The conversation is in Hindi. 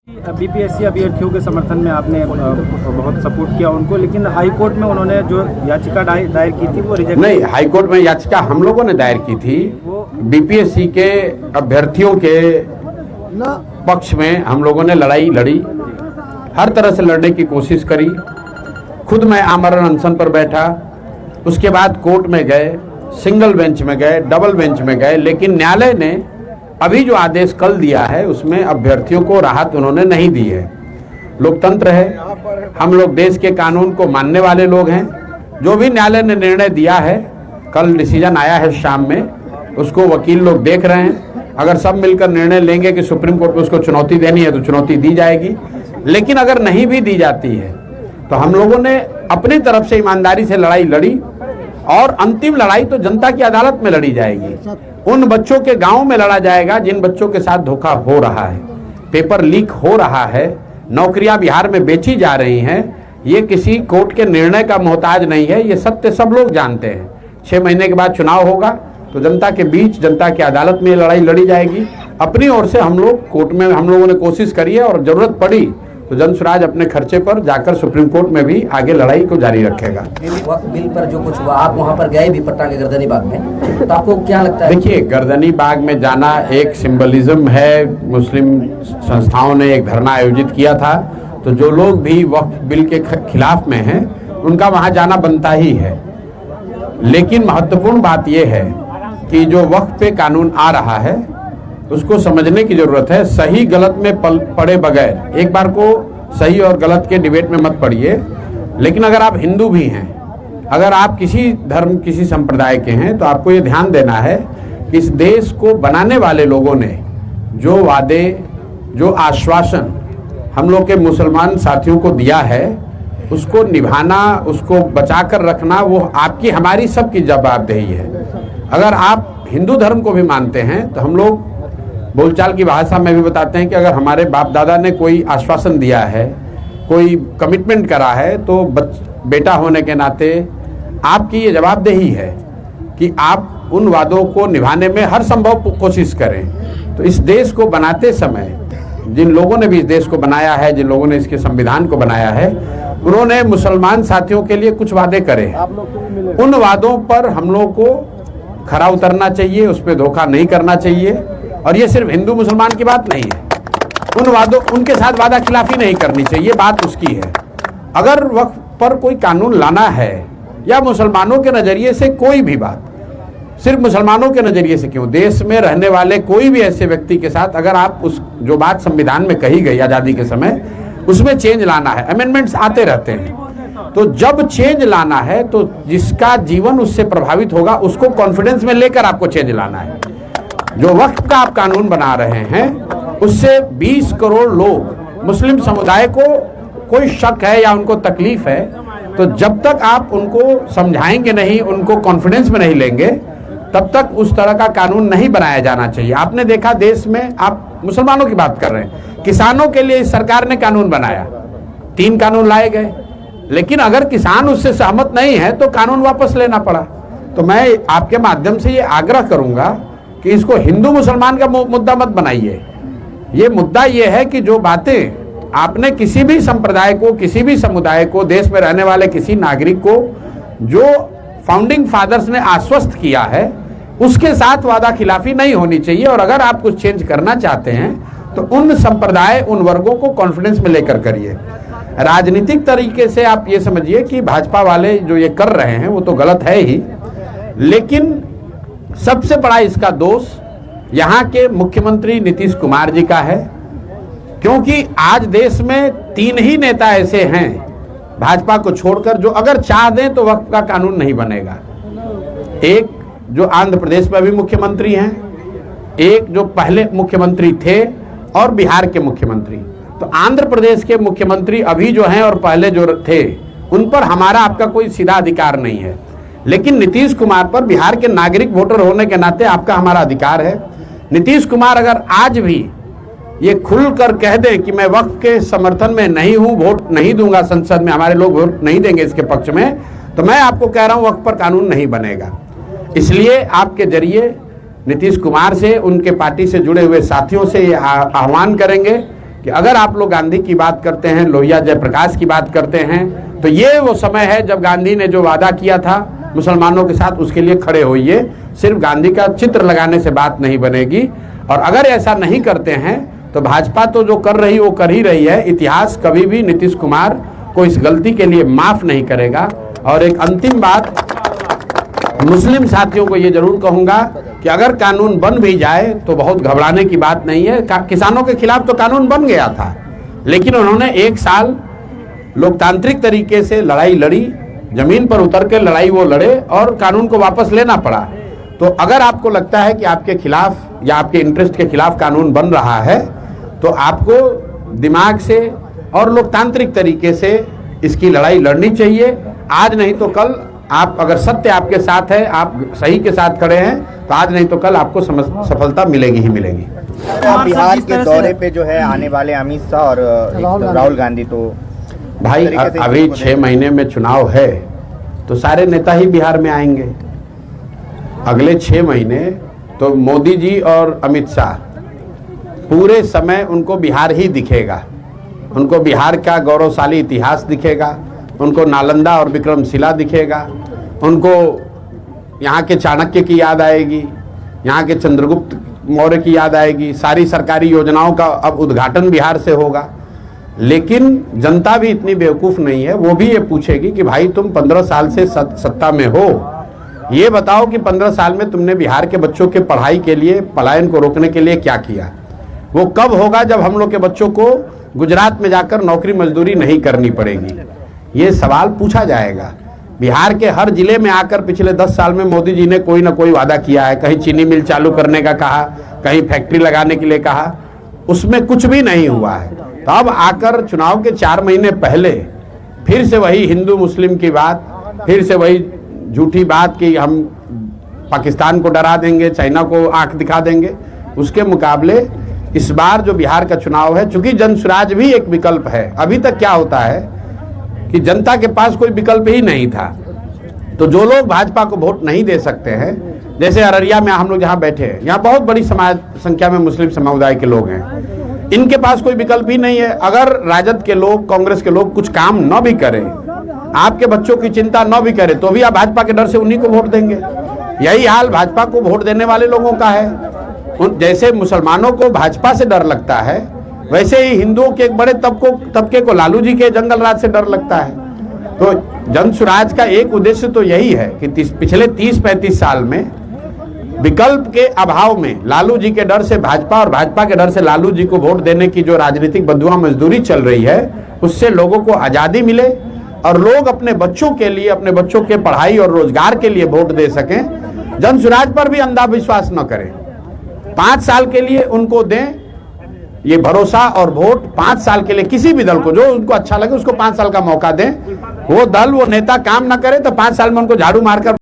बीपीएससी अभ्यर्थियों के समर्थन में आपने बहुत सपोर्ट किया उनको, लेकिन हाई कोर्ट में उन्होंने जो याचिका दायर की थी वो रिजेक्ट नहीं। हाई कोर्ट में याचिका हम लोगों ने दायर की थी, बीपीएससी के अभ्यर्थियों के पक्ष में हम लोगों ने लड़ाई लड़ी, हर तरह से लड़ने की कोशिश करी। खुद मैं आमरण अनशन पर बैठा, उसके बाद कोर्ट में गए, सिंगल बेंच में गए, डबल बेंच में गए, लेकिन न्यायालय ने अभी जो आदेश कल दिया है उसमें अभ्यर्थियों को राहत उन्होंने नहीं दी है। लोकतंत्र है, हम लोग देश के कानून को मानने वाले लोग हैं। जो भी न्यायालय ने निर्णय दिया है, कल डिसीजन आया है शाम में, उसको वकील लोग देख रहे हैं। अगर सब मिलकर निर्णय लेंगे कि सुप्रीम कोर्ट में उसको चुनौती देनी है तो चुनौती दी जाएगी, लेकिन अगर नहीं भी दी जाती है तो हम लोगों ने अपनी तरफ से ईमानदारी से लड़ाई लड़ी और अंतिम लड़ाई तो जनता की अदालत में लड़ी जाएगी। उन बच्चों के गांव में लड़ा जाएगा जिन बच्चों के साथ धोखा हो रहा है, पेपर लीक हो रहा है, नौकरियां बिहार में बेची जा रही हैं। ये किसी कोर्ट के निर्णय का मोहताज नहीं है, ये सत्य सब लोग जानते हैं। 6 महीने के बाद चुनाव होगा तो जनता के बीच, जनता की अदालत में लड़ाई लड़ी जाएगी। अपनी ओर से हम लोग कोर्ट में हम लोगों ने कोशिश करी है और जरूरत पड़ी तो जन स्वराज अपने खर्चे पर जाकर सुप्रीम कोर्ट में भी आगे लड़ाई को जारी रखेगा। वक्फ बिल पर जो कुछ हुआ, आप वहां पर गए भी पटना के गर्दनी बाग में, तो आपको क्या लगता है? देखिए, गर्दनी बाग में जाना एक सिंबलिज्म है। मुस्लिम संस्थाओं ने एक धरना आयोजित किया था, तो जो लोग भी वक्फ बिल के खिलाफ में हैं उनका वहां जाना बनता ही है। लेकिन महत्वपूर्ण बात यह है कि जो वक्फ पे कानून आ रहा है उसको समझने की जरूरत है। सही गलत में पड़े बगैर, एक बार को सही और गलत के डिबेट में मत पड़िए। लेकिन अगर आप हिंदू भी हैं, अगर आप किसी धर्म, किसी संप्रदाय के हैं, तो आपको ये ध्यान देना है कि इस देश को बनाने वाले लोगों ने जो वादे, जो आश्वासन हम लोग के मुसलमान साथियों को दिया है, उसको निभाना, उसको बचा कर रखना, वो आपकी हमारी सबकी जवाबदेही है। अगर आप हिंदू धर्म को भी मानते हैं तो हम लोग बोलचाल की भाषा में भी बताते हैं कि अगर हमारे बाप दादा ने कोई आश्वासन दिया है, कोई कमिटमेंट करा है, तो बेटा होने के नाते आपकी ये जवाबदेही है कि आप उन वादों को निभाने में हर संभव कोशिश करें। तो इस देश को बनाते समय जिन लोगों ने भी इस देश को बनाया है, जिन लोगों ने इसके संविधान को बनाया है, उन्होंने मुसलमान साथियों के लिए कुछ वादे करे। उन वादों पर हम लोग को खरा उतरना चाहिए, उस पर धोखा नहीं करना चाहिए। और ये सिर्फ हिंदू मुसलमान की बात नहीं है, उन वादों, उनके साथ वादा खिलाफी नहीं करनी चाहिए, बात उसकी है। अगर वक्फ पर कोई कानून लाना है या मुसलमानों के नजरिए से कोई भी बात, सिर्फ मुसलमानों के नजरिए से क्यों, देश में रहने वाले कोई भी ऐसे व्यक्ति के साथ अगर आप उस जो बात संविधान में कही गई आजादी के समय, उसमें चेंज लाना है, अमेंडमेंट्स आते रहते हैं, तो जब चेंज लाना है तो जिसका जीवन उससे प्रभावित होगा उसको कॉन्फिडेंस में लेकर आपको चेंज लाना है। जो वक्फ का आप कानून बना रहे हैं उससे 20 करोड़ लोग, मुस्लिम समुदाय को कोई शक है या उनको तकलीफ है, तो जब तक आप उनको समझाएंगे नहीं, उनको कॉन्फिडेंस में नहीं लेंगे, तब तक उस तरह का कानून नहीं बनाया जाना चाहिए। आपने देखा देश में, आप मुसलमानों की बात कर रहे हैं, किसानों के लिए सरकार ने कानून बनाया, 3 कानून लाए गए, लेकिन अगर किसान उससे सहमत नहीं है तो कानून वापस लेना पड़ा। तो मैं आपके माध्यम से ये आग्रह करूंगा कि इसको हिंदू मुसलमान का मुद्दा मत बनाइए। ये मुद्दा ये है कि जो बातें आपने किसी भी संप्रदाय को, किसी भी समुदाय को, देश में रहने वाले किसी नागरिक को जो फाउंडिंग फादर्स ने आश्वस्त किया है, उसके साथ वादा खिलाफी नहीं होनी चाहिए। और अगर आप कुछ चेंज करना चाहते हैं तो उन संप्रदाय, उन वर्गों को कॉन्फिडेंस में लेकर करिए। राजनीतिक तरीके से आप ये समझिए कि भाजपा वाले जो ये कर रहे हैं वो तो गलत है ही, लेकिन सबसे बड़ा इसका दोष यहाँ के मुख्यमंत्री नीतीश कुमार जी का है, क्योंकि आज देश में 3 ही नेता ऐसे हैं भाजपा को छोड़कर जो अगर चाह दें तो वक्फ का कानून नहीं बनेगा। एक जो आंध्र प्रदेश में भी मुख्यमंत्री हैं, एक जो पहले मुख्यमंत्री थे, और बिहार के मुख्यमंत्री। तो आंध्र प्रदेश के मुख्यमंत्री अभी जो हैं और पहले जो थे, उन पर हमारा आपका कोई सीधा अधिकार नहीं है, लेकिन नीतीश कुमार पर बिहार के नागरिक वोटर होने के नाते आपका हमारा अधिकार है। नीतीश कुमार अगर आज भी ये खुलकर कह दें कि मैं वक्फ के समर्थन में नहीं हूं, वोट नहीं दूंगा, संसद में हमारे लोग वोट नहीं देंगे इसके पक्ष में, तो मैं आपको कह रहा हूं वक्फ पर कानून नहीं बनेगा। इसलिए आपके जरिए नीतीश कुमार से, उनके पार्टी से जुड़े हुए साथियों से ये आह्वान करेंगे कि अगर आप लोग गांधी की बात करते हैं, लोहिया जयप्रकाश की बात करते हैं, तो ये वो समय है जब गांधी ने जो वादा किया था मुसलमानों के साथ, उसके लिए खड़े होइए। सिर्फ गांधी का चित्र लगाने से बात नहीं बनेगी। और अगर ऐसा नहीं करते हैं तो भाजपा तो जो कर रही वो कर ही रही है। इतिहास कभी भी नीतीश कुमार को इस गलती के लिए माफ नहीं करेगा। और एक अंतिम बात मुस्लिम साथियों को ये जरूर कहूंगा कि अगर कानून बन भी जाए तो बहुत घबराने की बात नहीं है। किसानों के खिलाफ तो कानून बन गया था, लेकिन उन्होंने 1 साल लोकतांत्रिक तरीके से लड़ाई लड़ी, जमीन पर उतर के लड़ाई वो लड़े और कानून को वापस लेना पड़ा। तो अगर आपको लगता है कि आपके खिलाफ या आपके इंटरेस्ट के खिलाफ कानून बन रहा है, तो आपको दिमाग से और लोकतांत्रिक तरीके से इसकी लड़ाई लड़नी चाहिए। आज नहीं तो कल, आप अगर सत्य आपके साथ है, आप सही के साथ खड़े हैं, तो आज नहीं तो कल आपको सफलता मिलेगी ही मिलेगी। बिहार के दौरे पे जो है आने वाले अमित शाह और राहुल गांधी, तो भाई अभी 6 महीने में चुनाव है तो सारे नेता ही बिहार में आएंगे। अगले 6 महीने तो मोदी जी और अमित शाह पूरे समय उनको बिहार ही दिखेगा। उनको बिहार का गौरवशाली इतिहास दिखेगा, उनको नालंदा और विक्रमशिला दिखेगा, उनको यहाँ के चाणक्य की याद आएगी, यहाँ के चंद्रगुप्त मौर्य की याद आएगी। सारी सरकारी योजनाओं का अब उद्घाटन बिहार से होगा। लेकिन जनता भी इतनी बेवकूफ़ नहीं है, वो भी ये पूछेगी कि भाई तुम 15 साल से सत्ता में हो, ये बताओ कि 15 साल में तुमने बिहार के बच्चों के पढ़ाई के लिए, पलायन को रोकने के लिए क्या किया। वो कब होगा जब हम लोग के बच्चों को गुजरात में जाकर नौकरी मजदूरी नहीं करनी पड़ेगी। ये सवाल पूछा जाएगा। बिहार के हर जिले में आकर पिछले 10 साल में मोदी जी ने कोई ना कोई वादा किया है। कहीं चीनी मिल चालू करने का कहा, कहीं फैक्ट्री लगाने के लिए कहा, उसमें कुछ भी नहीं हुआ है। तो अब आकर चुनाव के 4 महीने पहले फिर से वही हिंदू मुस्लिम की बात, फिर से वही झूठी बात कि हम पाकिस्तान को डरा देंगे, चाइना को आंख दिखा देंगे। उसके मुकाबले इस बार जो बिहार का चुनाव है, चूंकि जनसुराज भी एक विकल्प है। अभी तक क्या होता है कि जनता के पास कोई विकल्प ही नहीं था, तो जो लोग भाजपा को वोट नहीं दे सकते हैं, जैसे अररिया में हम लोग जहाँ बैठे हैं, यहाँ बहुत बड़ी संख्या में मुस्लिम समुदाय के लोग हैं, इनके पास कोई विकल्प ही नहीं है। अगर राजद के लोग, कांग्रेस के लोग कुछ काम न भी करें, आपके बच्चों की चिंता न भी करें, तो भी आप भाजपा के डर से उन्हीं को वोट देंगे। यही हाल भाजपा को वोट देने वाले लोगों का है। जैसे मुसलमानों को भाजपा से डर लगता है, वैसे ही हिंदुओं के एक बड़े तबके को लालू जी के जंगल राज से डर लगता है। तो जनसुराज का एक उद्देश्य तो यही है कि पिछले 30-35 साल में विकल्प के अभाव में लालू जी के डर से भाजपा और भाजपा के डर से लालू जी को वोट देने की जो राजनीतिक बंधुआ मजदूरी चल रही है, उससे लोगों को आज़ादी मिले और लोग अपने बच्चों के लिए, अपने बच्चों के पढ़ाई और रोजगार के लिए वोट दे सकें। जनसुराज पर भी अंधविश्वास न करें। 5 साल के लिए उनको दें ये भरोसा और वोट। 5 साल के लिए किसी भी दल को, जो उनको अच्छा लगे उसको 5 साल का मौका दें। वो दल, वो नेता काम ना करे तो 5 साल में उनको झाड़ू मारकर